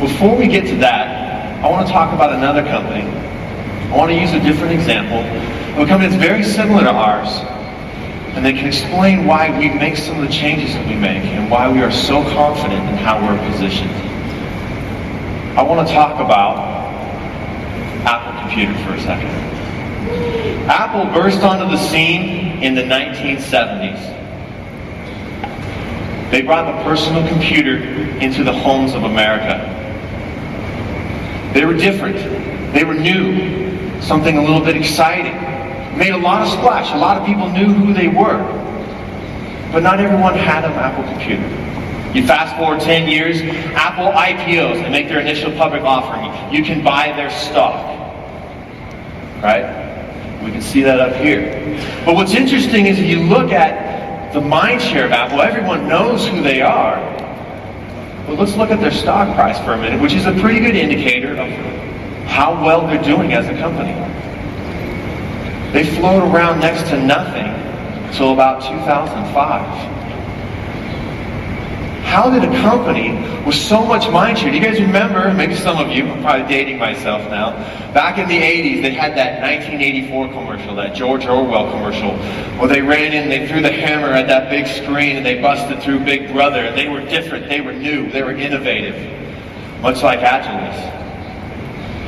before we get to that, I want to talk about another company. I want to use a different example of a company that's very similar to ours, and they can explain why we make some of the changes that we make and why we are so confident in how we're positioned. I want to talk about Apple Computer for a second. Apple burst onto the scene in the 1970s. They brought the personal computer into the homes of America. They were different. They were new. Something a little bit exciting. Made a lot of splash. A lot of people knew who they were. But not everyone had an Apple computer. You fast forward 10 years, Apple IPOs and make their initial public offering. You can buy their stock. Right? We can see that up here. But what's interesting is if you look at the mind share of Apple, everyone knows who they are. But let's look at their stock price for a minute, which is a pretty good indicator of how well they're doing as a company. They float around next to nothing until about 2005. How did a company with so much mind share? Do you guys remember, maybe some of you, I'm probably dating myself now, back in the 80s they had that 1984 commercial, that George Orwell commercial, where they ran in, they threw the hammer at that big screen and they busted through Big Brother. They were different, they were new, they were innovative, much like Agel is.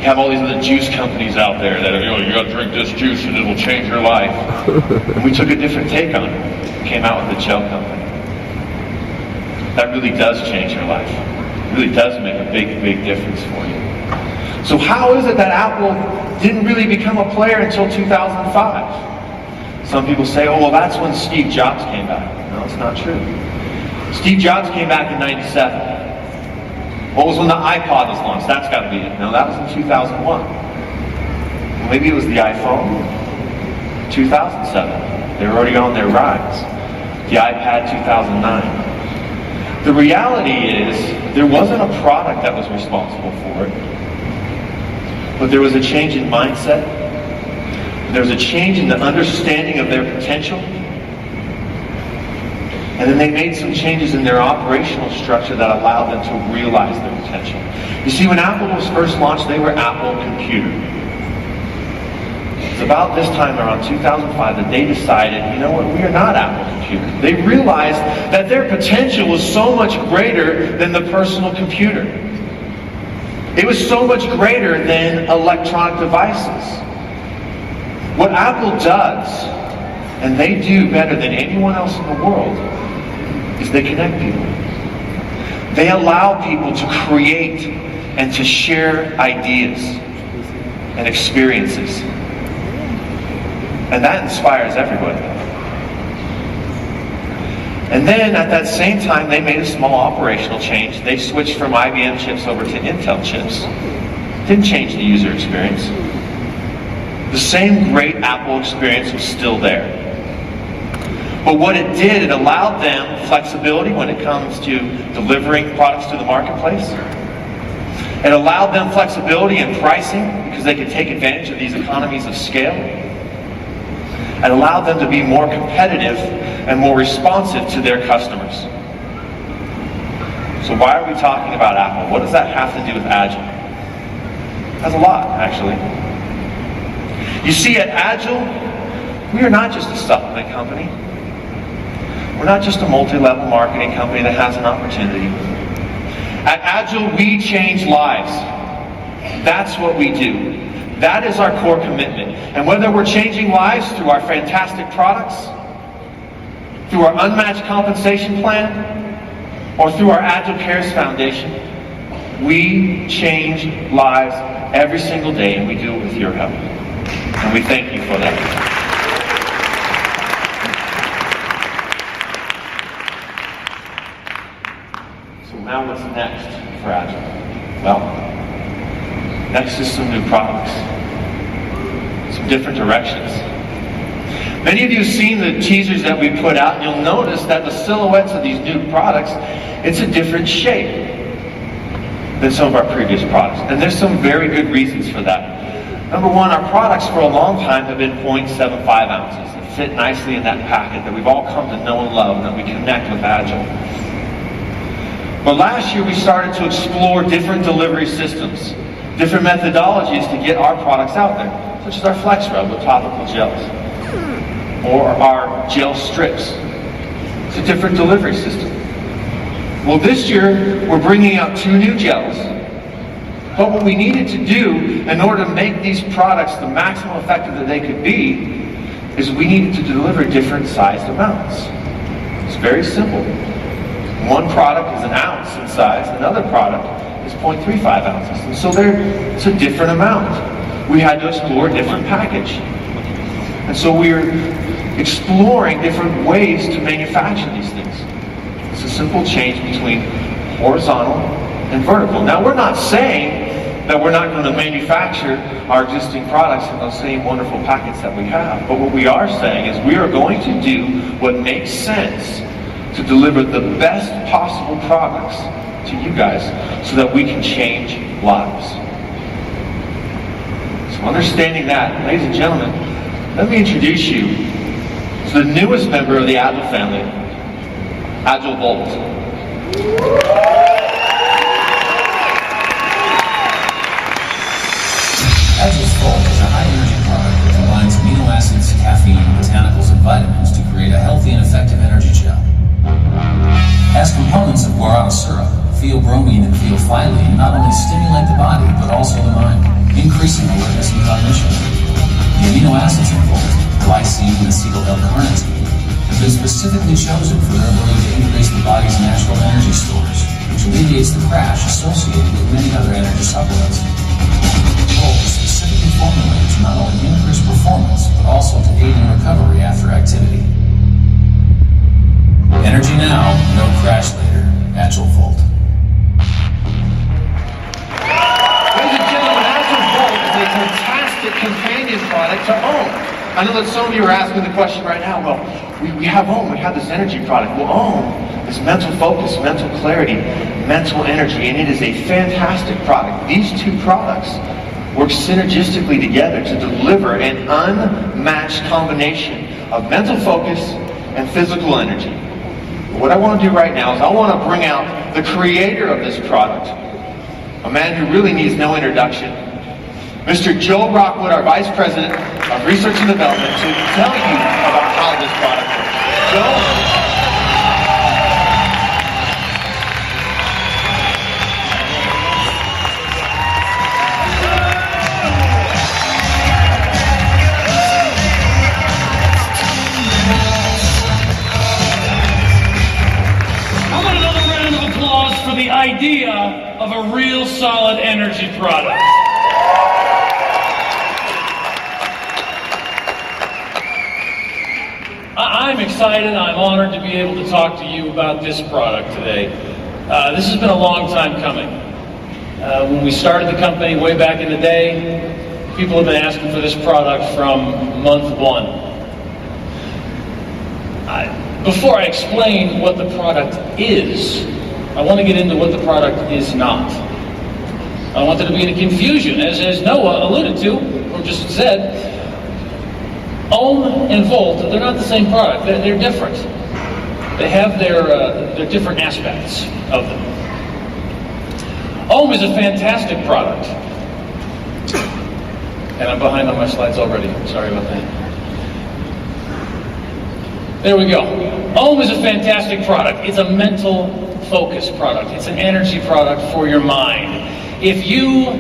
You have all these other juice companies out there that are, you gotta drink this juice and it'll change your life. And we took a different take on it. We came out with the gel company. That really does change your life. It really does make a big, big difference for you. So how is it that Apple didn't really become a player until 2005? Some people say, oh, well, that's when Steve Jobs came back. No, it's not true. Steve Jobs came back in 97. What was when the iPod was launched? That's got to be it. No, that was in 2001. Well, maybe it was the iPhone. 2007. They were already on their rise. The iPad, 2009. The reality is, there wasn't a product that was responsible for it, but there was a change in mindset. There was a change in the understanding of their potential. And then they made some changes in their operational structure that allowed them to realize their potential. You see, when Apple was first launched, they were Apple Computer. It's about this time around 2005 that they decided, you know what, we are not Apple Computer. They realized that their potential was so much greater than the personal computer. It was so much greater than electronic devices. What Apple does, and they do better than anyone else in the world, is they connect people. They allow people to create and to share ideas and experiences. And that inspires everybody. And then at that same time, they made a small operational change. They switched from IBM chips over to Intel chips. Didn't change the user experience. The same great Apple experience was still there. But what it did, it allowed them flexibility when it comes to delivering products to the marketplace. It allowed them flexibility in pricing because they could take advantage of these economies of scale. It allowed them to be more competitive and more responsive to their customers. So why are we talking about Apple? What does that have to do with Agel? It has a lot, actually. You see, at Agel, we are not just a supplement company. We're not just a multi-level marketing company that has an opportunity. At Agel, we change lives. That's what we do. That is our core commitment. And whether we're changing lives through our fantastic products, through our unmatched compensation plan, or through our Agel Cares Foundation, we change lives every single day, and we do it with your help. And we thank you for that. So now what's next for Agel? Well, next is some new products, some different directions. Many of you have seen the teasers that we put out, and you'll notice that the silhouettes of these new products, it's a different shape than some of our previous products. And there's some very good reasons for that. Number one, our products for a long time have been 0.75 ounces. They fit nicely in that packet that we've all come to know and love, and that we connect with Agel. But last year we started to explore different delivery systems, different methodologies to get our products out there, such as our Flex Rub with topical gels, or our gel strips. It's a different delivery system. Well, this year we're bringing out 2 new gels, but what we needed to do in order to make these products the maximum effective that they could be is we needed to deliver different sized amounts. It's very simple. One product is an ounce in size, another product is 0.35 ounces. And so it's a different amount. We had to explore a different package. And so we're exploring different ways to manufacture these things. It's a simple change between horizontal and vertical. Now, we're not saying that we're not going to manufacture our existing products in those same wonderful packets that we have. But what we are saying is we are going to do what makes sense to deliver the best possible products to you guys so that we can change lives. So understanding that, ladies and gentlemen, let me introduce you to the newest member of the Agel family, AgelWorld. AgelWorld is a high-energy product that combines amino acids, caffeine, botanicals, and vitamins to create a healthy and effective energy gel. As components of guarana syrup, theobromine and theophylline not only stimulate the body, but also the mind, increasing alertness and cognition. The amino acids involved, glycine and acetyl-L-carnitine, have been specifically chosen for their ability to increase the body's natural energy stores, which alleviates the crash associated with many other energy supplements. Volt is specifically formulated to not only increase performance, but also to aid in recovery after activity. Energy now, no crash later. AgelWorld. Ladies and gentlemen, AgelWorld is a fantastic companion product to OM. I know that some of you are asking the question right now, well, we have OM, we have this energy product. Well, OM is mental focus, mental clarity, mental energy, and it is a fantastic product. These 2 products work synergistically together to deliver an unmatched combination of mental focus and physical energy. What I want to do right now is I want to bring out the creator of this product, a man who really needs no introduction, Mr. Joe Rockwood, our Vice President of Research and Development, to tell you about how this product works. Joe? For the idea of a real solid energy product. I'm excited, I'm honored to be able to talk to you about this product today. This has been a long time coming. When we started the company way back in the day, people have been asking for this product from month 1. Before I explain what the product is, I want to get into what the product is not. I don't want there to be any confusion. As Noah alluded to, or just said, Ohm and Volt, they're not the same product. They're different. They have their different aspects of them. Ohm is a fantastic product. And I'm behind on my slides already. Sorry about that. There we go. Ohm is a fantastic product. It's a mental focus product. It's an energy product for your mind. If you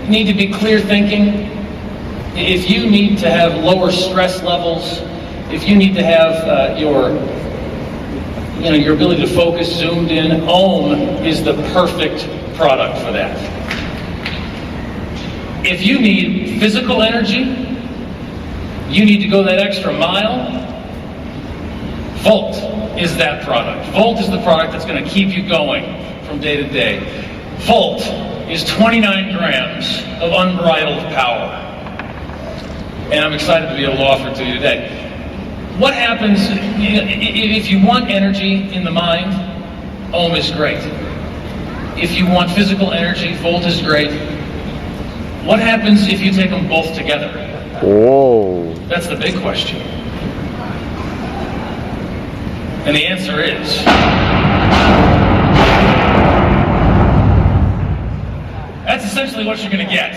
need to be clear thinking, if you need to have lower stress levels, if you need to have your ability to focus zoomed in, Ohm is the perfect product for that. If you need physical energy, you need to go that extra mile, Volt is that product. Volt is the product that's going to keep you going from day to day. Volt is 29 grams of unbridled power. And I'm excited to be able to offer it to you today. What happens if you want energy in the mind? Ohm is great. If you want physical energy, Volt is great. What happens if you take them both together? Whoa. That's the big question. And the answer is precisely what you're going to get.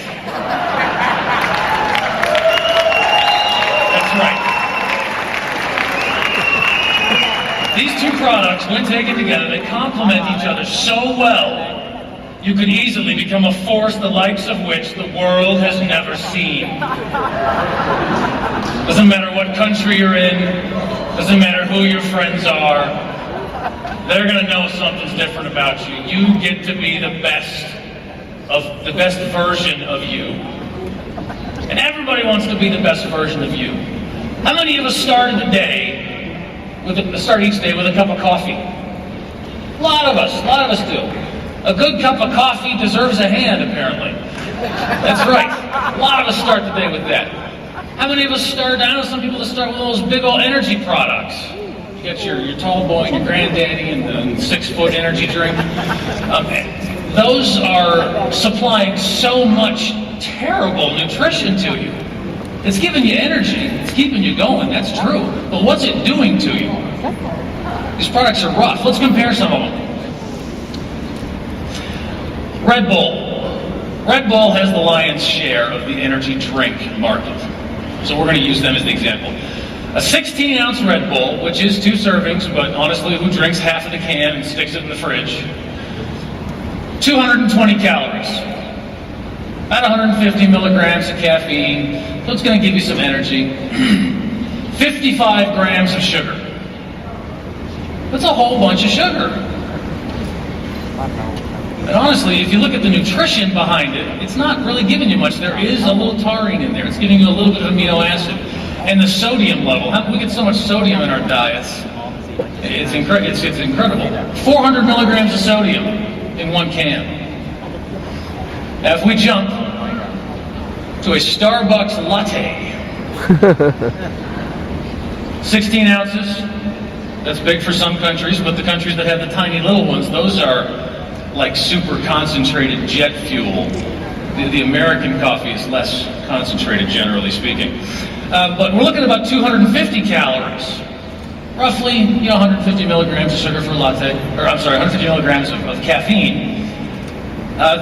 That's right. These two products, when taken together, they complement each other so well, you could easily become a force the likes of which the world has never seen. Doesn't matter what country you're in, doesn't matter who your friends are, they're going to know something's different about you. You get to be the best version of you. And everybody wants to be the best version of you. How many of us start each day with a cup of coffee? A lot of us do. A good cup of coffee deserves a hand, apparently. That's right. A lot of us start the day with that. How many of us start, I know some people that start with those big old energy products. You got your tall boy and your granddaddy and the 6-foot energy drink. Those are supplying so much terrible nutrition to you. It's giving you energy. It's keeping you going. That's true. But what's it doing to you? These products are rough. Let's compare some of them. Red Bull. Red Bull has the lion's share of the energy drink market. So we're going to use them as the example. A 16-ounce Red Bull, which is 2 servings, but honestly, who drinks half of the can and sticks it in the fridge? 220 calories. About 150 milligrams of caffeine, so it's going to give you some energy. 55 grams of sugar. That's a whole bunch of sugar. And honestly, if you look at the nutrition behind it, it's not really giving you much. There is a little taurine in there. It's giving you a little bit of amino acid. And the sodium level, we get so much sodium in our diets. It's incredible. 400 milligrams of sodium in one can. Now if we jump to a Starbucks latte, 16 ounces, that's big for some countries, but the countries that have the tiny little ones, those are like super concentrated jet fuel. The American coffee is less concentrated, generally speaking. But we're looking at about 250 calories. Roughly, 150 milligrams of sugar for a latte, 150 milligrams of caffeine.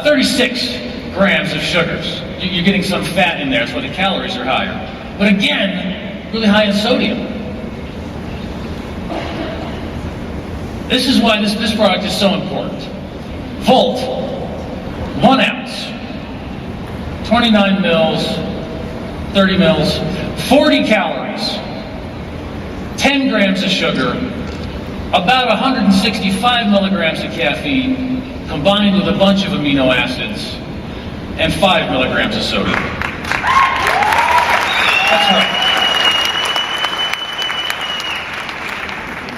36 grams of sugars. You're getting some fat in there, so the calories are higher. But again, really high in sodium. This is why this product is so important. Volt, 1 ounce, 29 mils, 30 mils, 40 calories, 10 grams of sugar, about 165 milligrams of caffeine, combined with a bunch of amino acids, and 5 milligrams of sodium. That's right.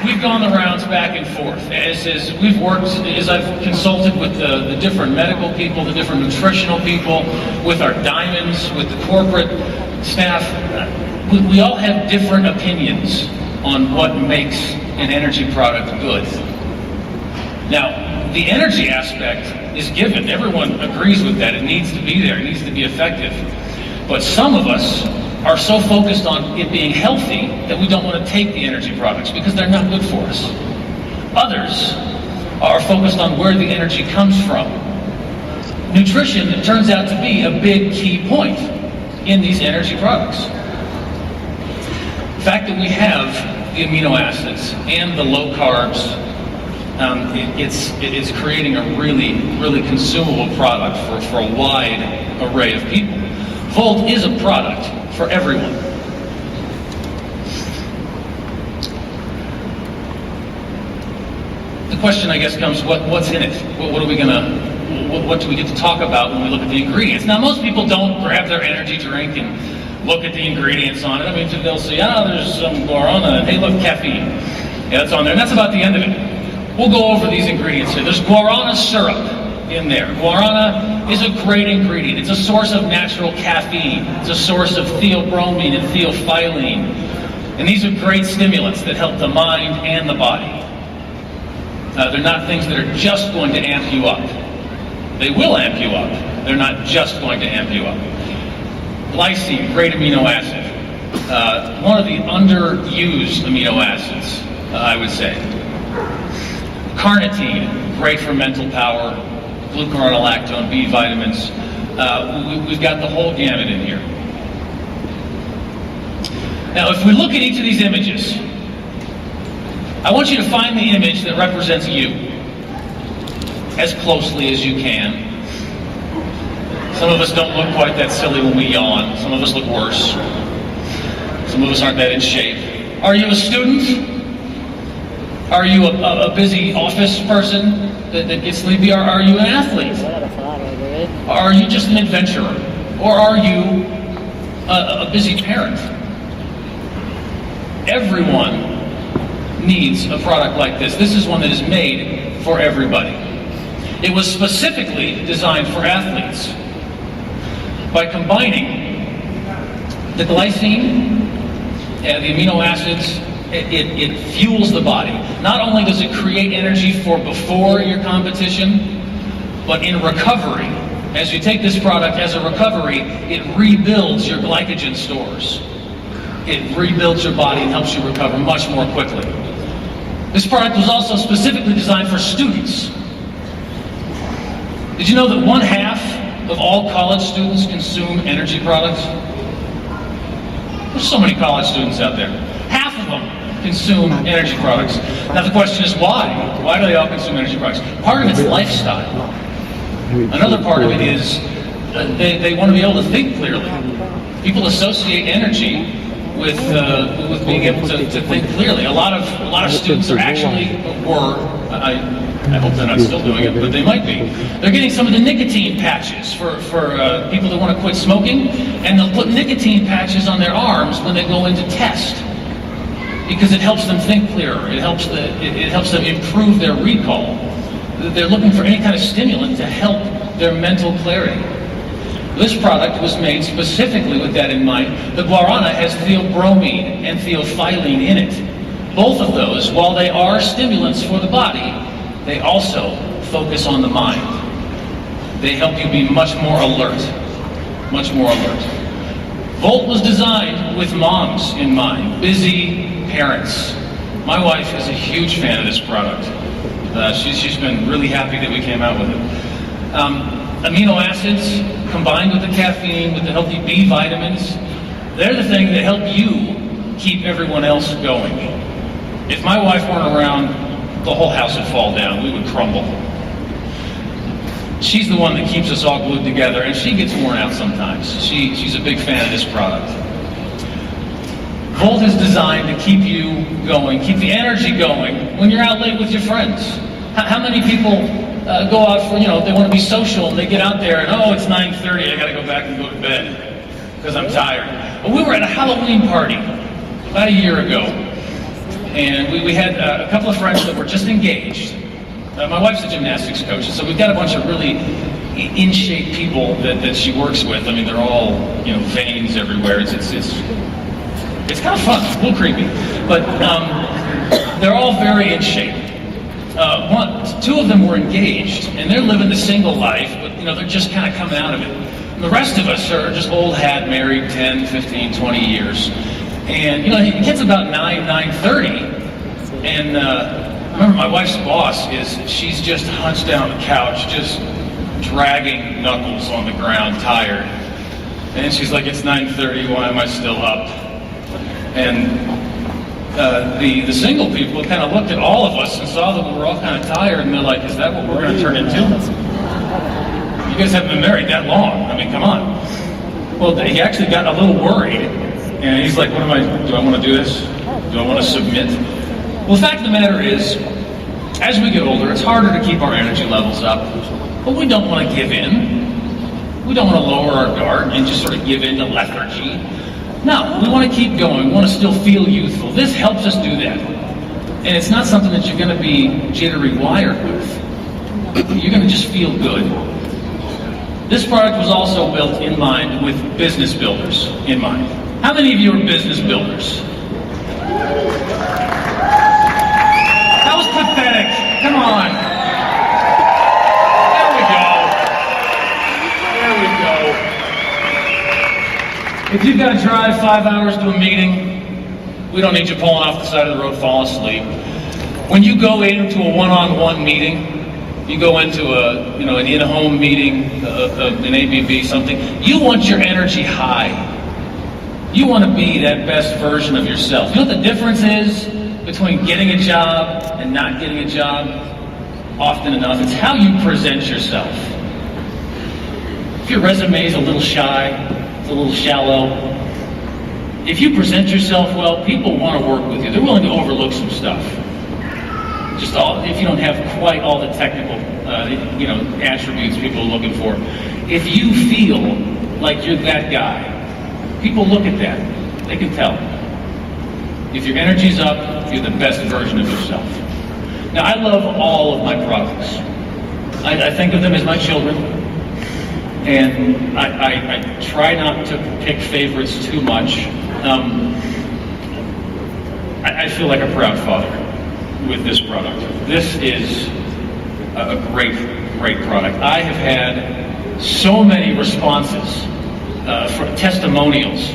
We've gone the rounds back and forth. As I've consulted with the different medical people, the different nutritional people, with our diamonds, with the corporate staff, we all have different opinions on what makes an energy product good. Now, the energy aspect is given. Everyone agrees with that. It needs to be there. It needs to be effective. But some of us are so focused on it being healthy that we don't want to take the energy products because they're not good for us. Others are focused on where the energy comes from. Nutrition, it turns out to be a big key point in these energy products. The fact that we have the amino acids and the low carbs, it's creating a really consumable product for a wide array of people. Volt is a product for everyone. The question, I guess, comes: what's in it? What do we get to talk about when we look at the ingredients? Now, most people don't grab their energy drink and look at the ingredients on it. I mean, they'll say, there's some guarana, and hey, look, caffeine. Yeah, that's on there, and that's about the end of it. We'll go over these ingredients here. There's guarana syrup in there. Guarana is a great ingredient. It's a source of natural caffeine. It's a source of theobromine and theophylline. And these are great stimulants that help the mind and the body. They're not things that are just going to amp you up. They will amp you up. They're not just going to amp you up. Glycine, great amino acid. One of the underused amino acids, I would say. Carnitine, great for mental power. Glucuronolactone, B vitamins. We've got the whole gamut in here. Now, if we look at each of these images, I want you to find the image that represents you as closely as you can. Some of us don't look quite that silly when we yawn. Some of us look worse. Some of us aren't that in shape. Are you a student? Are you a busy office person that gets sleepy? Or are you an athlete? Are you just an adventurer? Or are you a busy parent? Everyone needs a product like this. This is one that is made for everybody. It was specifically designed for athletes. By combining the glycine and the amino acids, it fuels the body. Not only does it create energy for before your competition, but in recovery. As you take this product as a recovery, it rebuilds your glycogen stores. It rebuilds your body and helps you recover much more quickly. This product was also specifically designed for students. Did you know that 1/2 of all college students consume energy products? There's so many college students out there. Half of them consume energy products. Now the question is why? Why do they all consume energy products? Part of it's lifestyle. Another part of it is they want to be able to think clearly. People associate energy with being able to think clearly. A lot of students are actually I hope they're not still doing it, but they might be. They're getting some of the nicotine patches for people that want to quit smoking, and they'll put nicotine patches on their arms when they go into test because it helps them think clearer. It helps them improve their recall. They're looking for any kind of stimulant to help their mental clarity. This product was made specifically with that in mind. The guarana has theobromine and theophylline in it. Both of those, while they are stimulants for the body, they also focus on the mind. They help you be much more alert. Much more alert. Volt was designed with moms in mind, busy parents. My wife is a huge fan of this product. She's been really happy that we came out with it. Amino acids combined with the caffeine, with the healthy B vitamins, they're the thing that help you keep everyone else going. If my wife weren't around, the whole house would fall down. We would crumble. She's the one that keeps us all glued together, and she gets worn out sometimes. She's a big fan of this product. Volt is designed to keep you going, keep the energy going when you're out late with your friends. How many people go out for, they want to be social, and they get out there and, oh, it's 9:30, I got to go back and go to bed because I'm tired. But we were at a Halloween party about a year ago, and we had a couple of friends that were just engaged. My wife's a gymnastics coach, so we've got a bunch of really in-shape people that she works with. I mean, they're all, veins everywhere. It's kind of fun, a little creepy, but they're all very in shape. Two of them were engaged, and they're living the single life, but they're just kind of coming out of it. And the rest of us are just old hat, married 10, 15, 20 years. And it gets about 9:30, and I remember my wife's boss she's just hunched down on the couch, just dragging knuckles on the ground, tired. And she's like, it's 9:30, why am I still up? And the single people kind of looked at all of us and saw that we were all kind of tired, and they're like, is that what we're going to turn into? You guys haven't been married that long. I mean, come on. Well, he actually got a little worried, and he's like, do I want to do this? Do I want to submit? Well, the fact of the matter is, as we get older, it's harder to keep our energy levels up, but we don't want to give in. We don't want to lower our guard and just sort of give in to lethargy. No, we want to keep going. We want to still feel youthful. This helps us do that. And it's not something that you're going to be jittery wired with. You're going to just feel good. This product was also built in mind with business builders in mind. How many of you are business builders? That was pathetic. Come on. There we go. There we go. If you've got to drive 5 hours to a meeting, we don't need you pulling off the side of the road falling asleep. When you go into a one-on-one meeting, You go into an in-home meeting, an ABB, something. You want your energy high. You want to be that best version of yourself. You know what the difference is between getting a job and not getting a job? Often enough, it's how you present yourself. If your resume is a little shy, it's a little shallow, if you present yourself well, people want to work with you. They're willing to overlook some stuff. If you don't have quite all the technical, attributes people are looking for. If you feel like you're that guy, people look at that. They can tell. If your energy's up, you're the best version of yourself. Now, I love all of my products. I think of them as my children, and I try not to pick favorites too much. I feel like a proud father with this product. This is a great product. I have had so many responses for testimonials,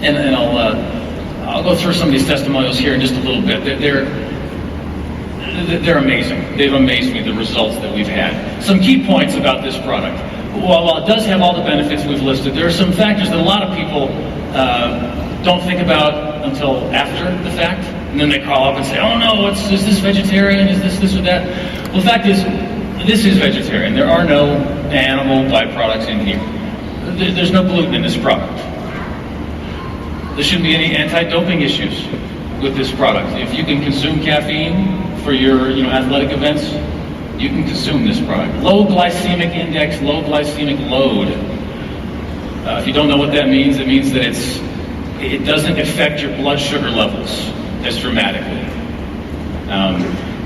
and I'll go through some of these testimonials here in just a little bit. They're amazing. They've amazed me, the results that we've had. Some key points about this product. While it does have all the benefits we've listed, there are some factors that a lot of people don't think about until after the fact. And then they call up and say, oh no, is this vegetarian? Is this or that? Well, the fact is, this is vegetarian. There are no animal byproducts in here. There's no gluten in this product. There shouldn't be any anti-doping issues with this product. If you can consume caffeine for your athletic events, you can consume this product. Low glycemic index, low glycemic load. If you don't know what that means, it means that it doesn't affect your blood sugar levels as dramatically.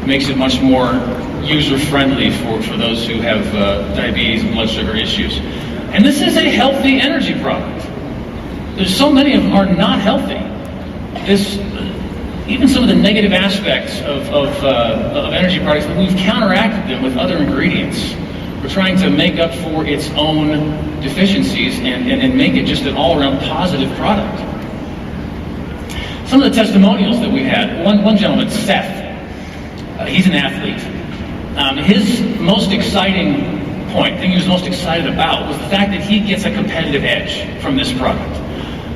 Makes it much more user-friendly for those who have diabetes and blood sugar issues. And this is a healthy energy product. There's so many of them are not healthy. Even some of the negative aspects of energy products, we've counteracted them with other ingredients. We're trying to make up for its own deficiencies and make it just an all-around positive product. Some of the testimonials that we had, one gentleman, Seth, he's an athlete. His most exciting point, the thing he was most excited about, was the fact that he gets a competitive edge from this product.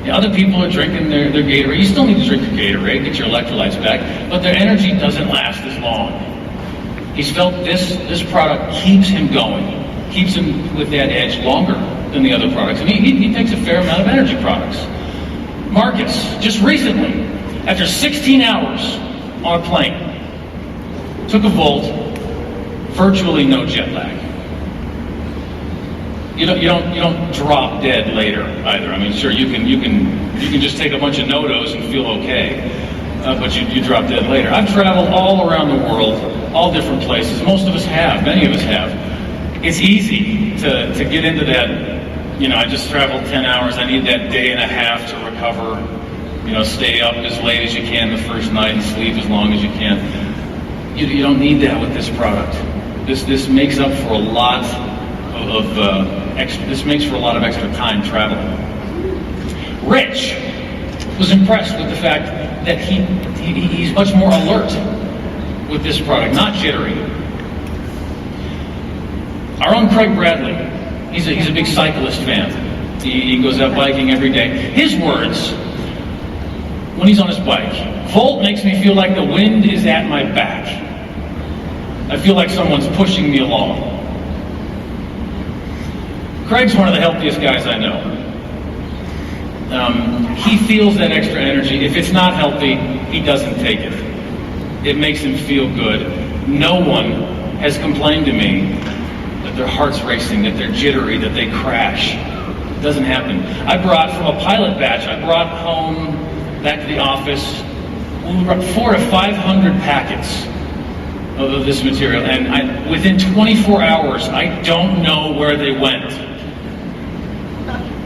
Other people are drinking their Gatorade. You still need to drink your Gatorade, get your electrolytes back, but their energy doesn't last as long. He's felt this product keeps him going, keeps him with that edge longer than the other products. And he takes a fair amount of energy products. Marcus, just recently, after 16 hours on a plane, took a Volt, virtually no jet lag. You don't drop dead later either. I mean, sure, you can just take a bunch of NoDoz and feel okay, but you drop dead later. I've traveled all around the world, all different places. Most of us have, many of us have. It's easy to get into that. I just traveled 10 hours. I need that day and a half to recover. Stay up as late as you can the first night and sleep as long as you can. You don't need that with this product. This makes up for a lot of extra time traveling. Rich was impressed with the fact that he's much more alert with this product, not jittery. Our own Craig Bradley, he's a big cyclist fan. He goes out biking every day. His words, when he's on his bike, Volt makes me feel like the wind is at my back. I feel like someone's pushing me along. Craig's one of the healthiest guys I know. He feels that extra energy. If it's not healthy, he doesn't take it. It makes him feel good. No one has complained to me that their heart's racing, that they're jittery, that they crash. It doesn't happen. I brought from a pilot batch, I brought home back to the office, we brought 400 to 500 packets of this material, and within 24 hours, I don't know where they went.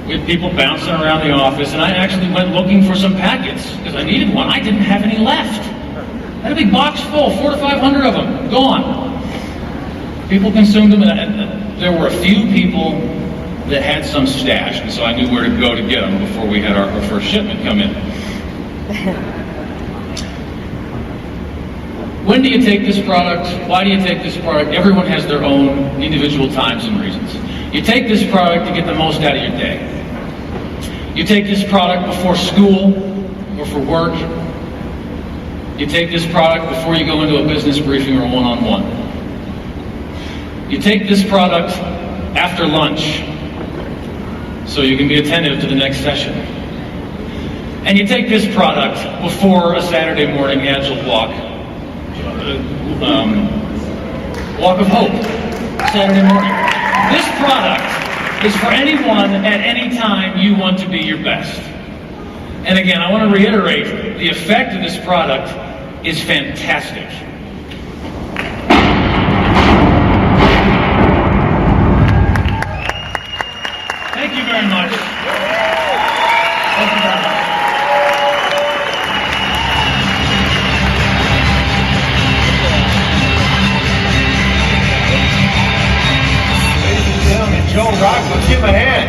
We had people bouncing around the office, and I actually went looking for some packets because I needed one. I didn't have any left. I had a big box full, 400 to 500 of them, gone. People consumed them, and there were a few people that had some stash, and so I knew where to go to get them before we had our first shipment come in. When do you take this product? Why do you take this product? Everyone has their own individual times and reasons. You take this product to get the most out of your day. You take this product before school or for work. You take this product before you go into a business briefing or a one-on-one. You take this product after lunch so you can be attentive to the next session. And you take this product before a Saturday morning Agel walk. Walk of Hope, Saturday morning. This product is for anyone at any time you want to be your best. And again, I want to reiterate, the effect of this product is fantastic. Thank you very much. Thank you very much. Ladies and gentlemen, Joe Rockwood, give him a hand.